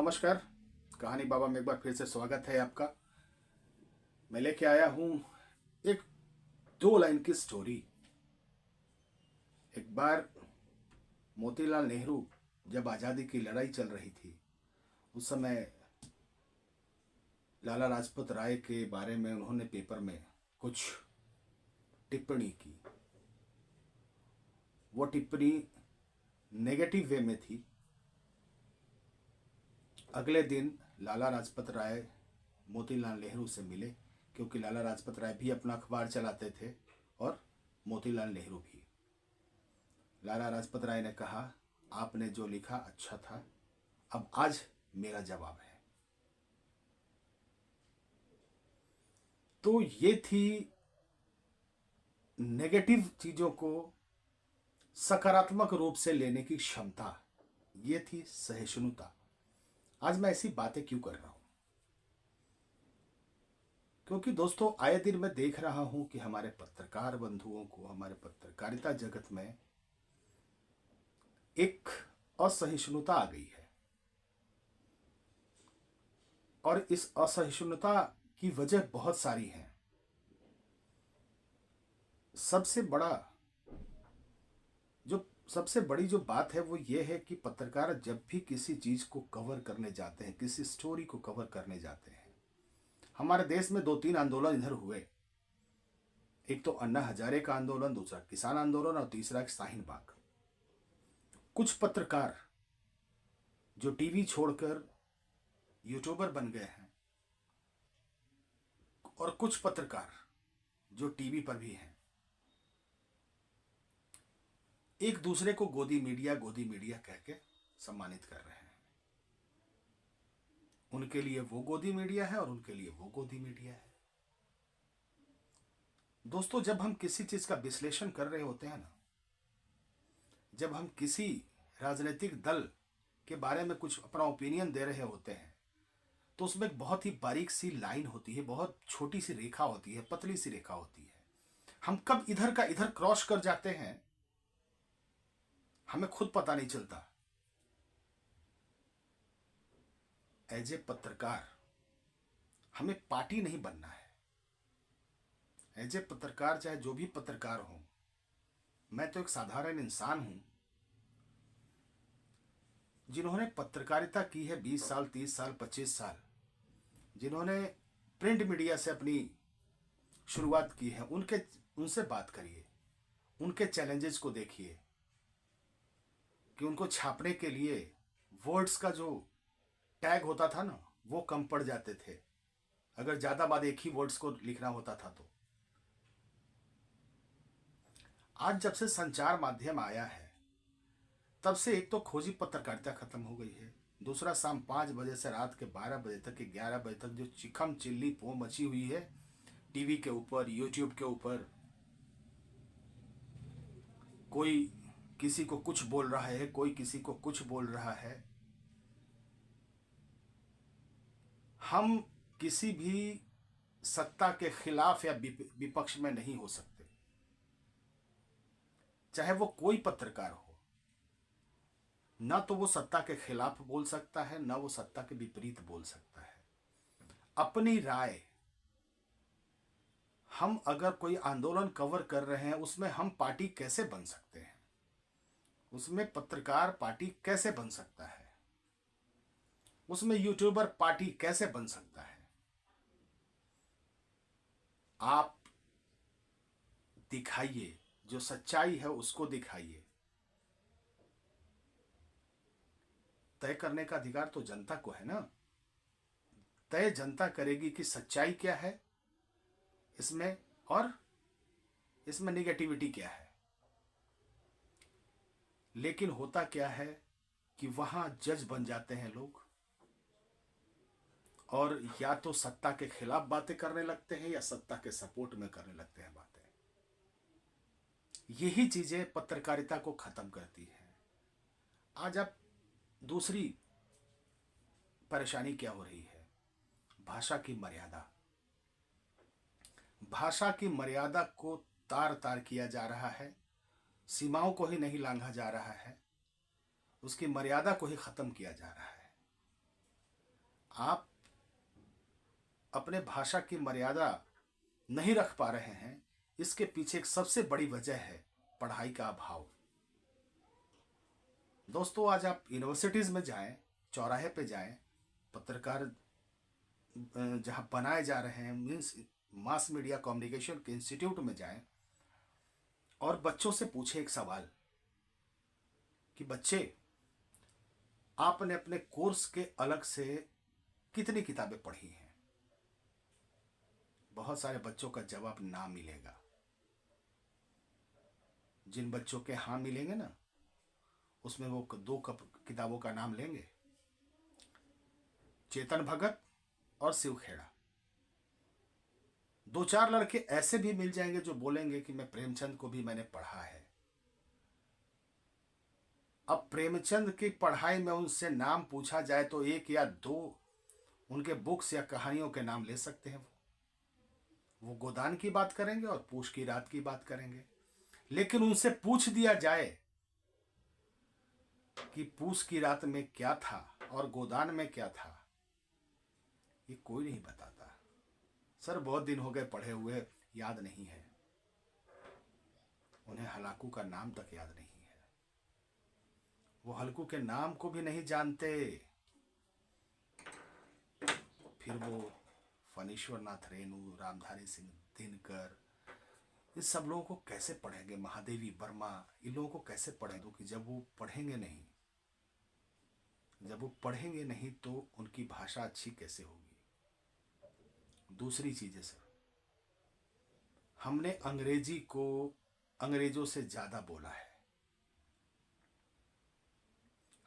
नमस्कार। कहानी बाबा में एक बार फिर से स्वागत है आपका। मैं लेके आया हूं एक 2 लाइन की स्टोरी। एक बार मोतीलाल नेहरू जब आज़ादी की लड़ाई चल रही थी, उस समय लाला लाजपत राय के बारे में उन्होंने पेपर में कुछ टिप्पणी की। वो टिप्पणी नेगेटिव वे में थी। अगले दिन लाला लाजपत राय मोतीलाल नेहरू से मिले, क्योंकि लाला लाजपत राय भी अपना अखबार चलाते थे और मोतीलाल नेहरू भी। लाला लाजपत राय ने कहा, आपने जो लिखा अच्छा था, अब आज मेरा जवाब है। तो ये थी नेगेटिव चीजों को सकारात्मक रूप से लेने की क्षमता, ये थी सहिष्णुता। आज मैं ऐसी बातें क्यों कर रहा हूं? क्योंकि दोस्तों, आए दिन मैं देख रहा हूं कि हमारे पत्रकार बंधुओं को, हमारे पत्रकारिता जगत में एक असहिष्णुता आ गई है। और इस असहिष्णुता की वजह बहुत सारी है। सबसे बड़ी जो बात है वो ये है कि पत्रकार जब भी किसी चीज को कवर करने जाते हैं, किसी स्टोरी को कवर करने जाते हैं, हमारे देश में 2-3 आंदोलन इधर हुए। एक तो अन्ना हजारे का आंदोलन, दूसरा किसान आंदोलन और तीसरा शाहीन बाग। कुछ पत्रकार जो टीवी छोड़कर यूट्यूबर बन गए हैं, और कुछ पत्रकार जो टीवी पर भी हैं, एक दूसरे को गोदी मीडिया कह के सम्मानित कर रहे हैं। उनके लिए वो गोदी मीडिया है और उनके लिए वो गोदी मीडिया है। दोस्तों, जब हम किसी चीज का विश्लेषण कर रहे होते हैं ना, जब हम किसी राजनीतिक दल के बारे में कुछ अपना ओपिनियन दे रहे होते हैं, तो उसमें एक बहुत ही बारीक सी लाइन होती है, बहुत छोटी सी रेखा होती है, पतली सी रेखा होती है। हम कब इधर का इधर क्रॉस कर जाते हैं, हमें खुद पता नहीं चलता। एज ए पत्रकार हमें पार्टी नहीं बनना है। एज ए पत्रकार, चाहे जो भी पत्रकार हो, मैं तो एक साधारण इंसान हूं जिन्होंने पत्रकारिता की है 20 साल, 30 साल, 25 साल, जिन्होंने प्रिंट मीडिया से अपनी शुरुआत की है। उनसे बात करिए, उनके चैलेंजेस को देखिए कि उनको छापने के लिए वर्ड्स का जो टैग होता था ना, वो कम पड़ जाते थे अगर ज्यादा बार एक ही वर्ड्स को लिखना होता था। तो आज जब से संचार माध्यम आया है, तब से एक तो खोजी पत्रकारिता खत्म हो गई है, दूसरा शाम 5 बजे से रात के 12 बजे तक, 11 बजे तक जो चिखम चिल्ली पो मची हुई है टीवी के ऊपर, यूट्यूब के ऊपर, कोई किसी को कुछ बोल रहा है, कोई किसी को कुछ बोल रहा है। हम किसी भी सत्ता के खिलाफ या विपक्ष में नहीं हो सकते, चाहे वो कोई पत्रकार हो। ना तो वो सत्ता के खिलाफ बोल सकता है, ना वो सत्ता के विपरीत बोल सकता है। अपनी राय, हम अगर कोई आंदोलन कवर कर रहे हैं, उसमें हम पार्टी कैसे बन सकते हैं? उसमें पत्रकार पार्टी कैसे बन सकता है? उसमें यूट्यूबर पार्टी कैसे बन सकता है? आप दिखाइए, जो सच्चाई है उसको दिखाइए। तय करने का अधिकार तो जनता को है ना। तय जनता करेगी कि सच्चाई क्या है इसमें, और इसमें निगेटिविटी क्या है। लेकिन होता क्या है कि वहां जज बन जाते हैं लोग, और या तो सत्ता के खिलाफ बातें करने लगते हैं या सत्ता के सपोर्ट में करने लगते हैं बातें। यही चीजें पत्रकारिता को खत्म करती हैं। आज आप दूसरी परेशानी क्या हो रही है? भाषा की मर्यादा। भाषा की मर्यादा को तार तार किया जा रहा है, सीमाओं को ही नहीं लांघा जा रहा है, उसकी मर्यादा को ही खत्म किया जा रहा है। आप अपने भाषा की मर्यादा नहीं रख पा रहे हैं, इसके पीछे एक सबसे बड़ी वजह है पढ़ाई का अभाव। दोस्तों, आज आप यूनिवर्सिटीज़ में जाएं, चौराहे पे जाएं, पत्रकार जहाँ बनाए जा रहे हैं, मीन्स मास मीडिया कम्युनिकेशन के इंस्टीट्यूट में जाएं और बच्चों से पूछें एक सवाल कि बच्चे, आपने अपने कोर्स के अलग से कितनी किताबें पढ़ी हैं? बहुत सारे बच्चों का जवाब ना मिलेगा। जिन बच्चों के हाँ मिलेंगे ना, उसमें वो 2 किताबों का नाम लेंगे, चेतन भगत और शिव खेड़ा। 2-4 लड़के ऐसे भी मिल जाएंगे जो बोलेंगे कि मैं प्रेमचंद को भी मैंने पढ़ा है। अब प्रेमचंद की पढ़ाई में उनसे नाम पूछा जाए तो 1 या 2 उनके बुक्स या कहानियों के नाम ले सकते हैं। वो गोदान की बात करेंगे और पूछ की रात की बात करेंगे। लेकिन उनसे पूछ दिया जाए कि पूछ की रात में क्या था और गोदान में क्या था, ये कोई नहीं बताता। सर बहुत दिन हो गए पढ़े हुए, याद नहीं है। उन्हें हलाकू का नाम तक याद नहीं है। वो हल्कू के नाम को भी नहीं जानते। फिर वो फणीश्वर नाथ रेणु, रामधारी सिंह दिनकर, इस सब लोगों को कैसे पढ़ेंगे? महादेवी वर्मा, इन लोगों को कैसे पढ़ें? क्योंकि जब वो पढ़ेंगे नहीं तो उनकी भाषा अच्छी कैसे होगी? दूसरी चीज है सर, हमने अंग्रेजी को अंग्रेजों से ज्यादा बोला है।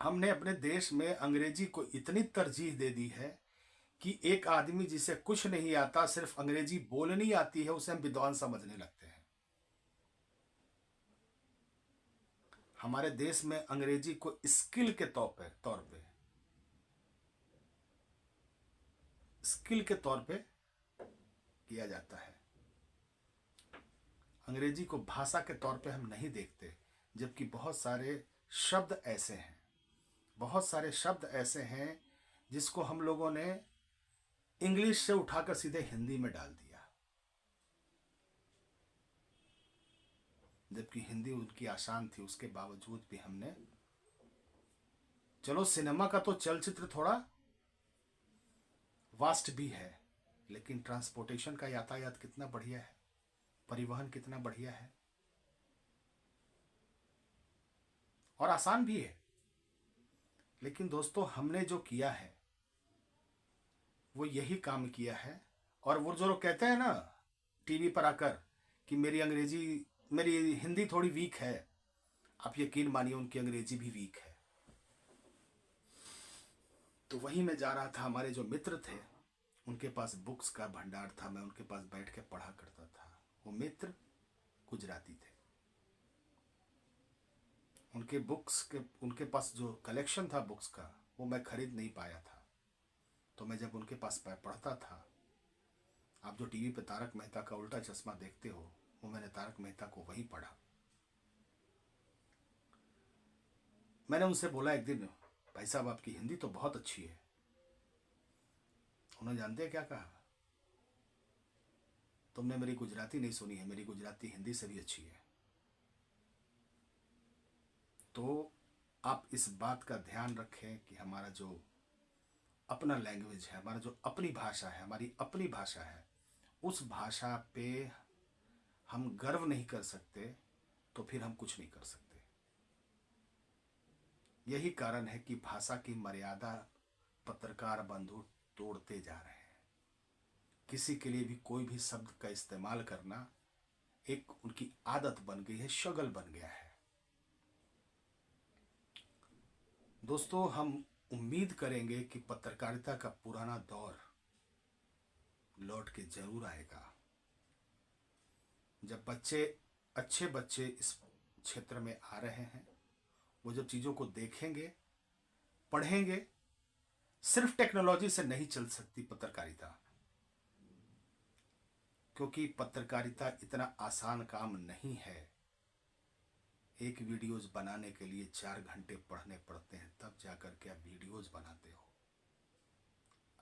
हमने अपने देश में अंग्रेजी को इतनी तरजीह दे दी है कि एक आदमी जिसे कुछ नहीं आता, सिर्फ अंग्रेजी बोलनी आती है, उसे हम विद्वान समझने लगते हैं। हमारे देश में अंग्रेजी को स्किल के तौर पे किया जाता है। अंग्रेजी को भाषा के तौर पे हम नहीं देखते, जबकि बहुत सारे शब्द ऐसे हैं जिसको हम लोगों ने इंग्लिश से उठाकर सीधे हिंदी में डाल दिया, जबकि हिंदी उनकी आसान थी। उसके बावजूद भी हमने, चलो सिनेमा का तो चलचित्र थोड़ा वास्ट भी है, लेकिन ट्रांसपोर्टेशन का यातायात कितना बढ़िया है, परिवहन कितना बढ़िया है और आसान भी है। लेकिन दोस्तों, हमने जो किया है वो यही काम किया है। और वो जो लोग कहते हैं ना टीवी पर आकर कि मेरी हिंदी थोड़ी वीक है, आप यकीन मानिए उनकी अंग्रेजी भी वीक है। तो वहीं मैं जा रहा था, हमारे जो मित्र थे उनके पास बुक्स का भंडार था, मैं उनके पास बैठ के पढ़ा करता था। वो मित्र गुजराती थे। उनके पास जो कलेक्शन था बुक्स का, वो मैं खरीद नहीं पाया था। तो मैं जब उनके पास पढ़ता था, आप जो टीवी पे तारक मेहता का उल्टा चश्मा देखते हो, वो मैंने तारक मेहता को वहीं पढ़ा। मैंने उनसे बोला एक दिन, भाई साहब आपकी हिंदी तो बहुत अच्छी है। उन्होंने जानते हैं क्या कहा? तुमने मेरी गुजराती नहीं सुनी है, मेरी गुजराती हिंदी से भी अच्छी है। तो आप इस बात का ध्यान रखें कि हमारा जो अपना लैंग्वेज है, हमारा जो अपनी भाषा है, हमारी अपनी भाषा है, उस भाषा पे हम गर्व नहीं कर सकते तो फिर हम कुछ नहीं कर सकते। यही कारण है कि भाषा की मर्यादा पत्रकार बंधु तोड़ते जा रहे हैं। किसी के लिए भी कोई भी शब्द का इस्तेमाल करना एक उनकी आदत बन गई है, शगल बन गया है। दोस्तों, हम उम्मीद करेंगे कि पत्रकारिता का पुराना दौर लौट के जरूर आएगा, जब अच्छे बच्चे इस क्षेत्र में आ रहे हैं। वो जब चीज़ों को देखेंगे, पढ़ेंगे। सिर्फ टेक्नोलॉजी से नहीं चल सकती पत्रकारिता, क्योंकि पत्रकारिता इतना आसान काम नहीं है। एक वीडियोज बनाने के लिए 4 घंटे पढ़ने पड़ते हैं, तब जाकर के आप वीडियोज बनाते हो।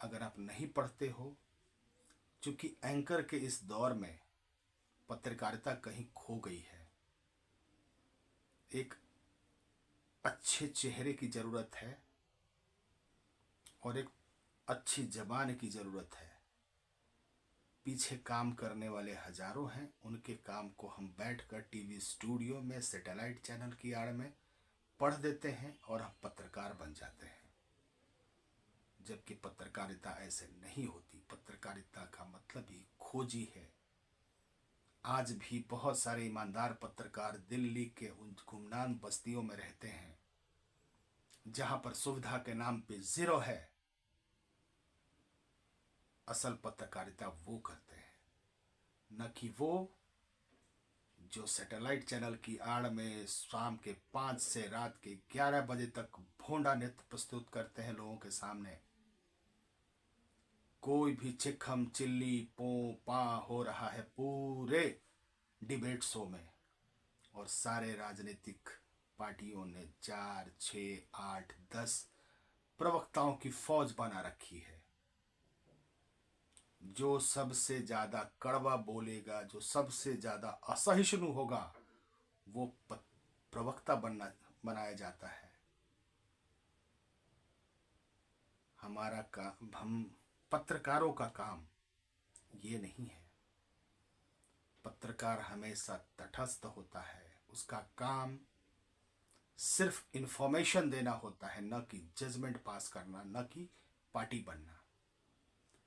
अगर आप नहीं पढ़ते हो, क्योंकि एंकर के इस दौर में पत्रकारिता कहीं खो गई है। एक अच्छे चेहरे की ज़रूरत है और एक अच्छी ज़बान की ज़रूरत है। पीछे काम करने वाले हजारों हैं, उनके काम को हम बैठकर टीवी स्टूडियो में सैटेलाइट चैनल की आड़ में पढ़ देते हैं और हम पत्रकार बन जाते हैं। जबकि पत्रकारिता ऐसे नहीं होती। पत्रकारिता का मतलब ही खोजी है। आज भी बहुत सारे ईमानदार पत्रकार दिल्ली के उन गुमनाम बस्तियों में रहते हैं जहां पर सुविधा के नाम पे जीरो है। असल पत्रकारिता वो करते हैं, न कि वो जो सैटेलाइट चैनल की आड़ में शाम के 5 से रात के 11 बजे तक भोंडा नृत्य प्रस्तुत करते हैं लोगों के सामने। कोई भी चिखम चिल्ली पो पा हो रहा है पूरे डिबेट शो में, और सारे राजनीतिक पार्टियों ने 4, 6, 8, 10 प्रवक्ताओं की फौज बना रखी है। जो सबसे ज्यादा कड़वा बोलेगा, जो सबसे ज्यादा असहिष्णु होगा, वो प्रवक्ता बनाया जाता है। हम पत्रकारों का काम ये नहीं है। पत्रकार हमेशा तटस्थ होता है। उसका काम सिर्फ इंफॉर्मेशन देना होता है, न कि जजमेंट पास करना, न कि पार्टी बनना,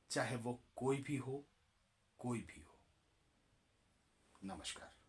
चाहे वो कोई भी हो, कोई भी हो। नमस्कार।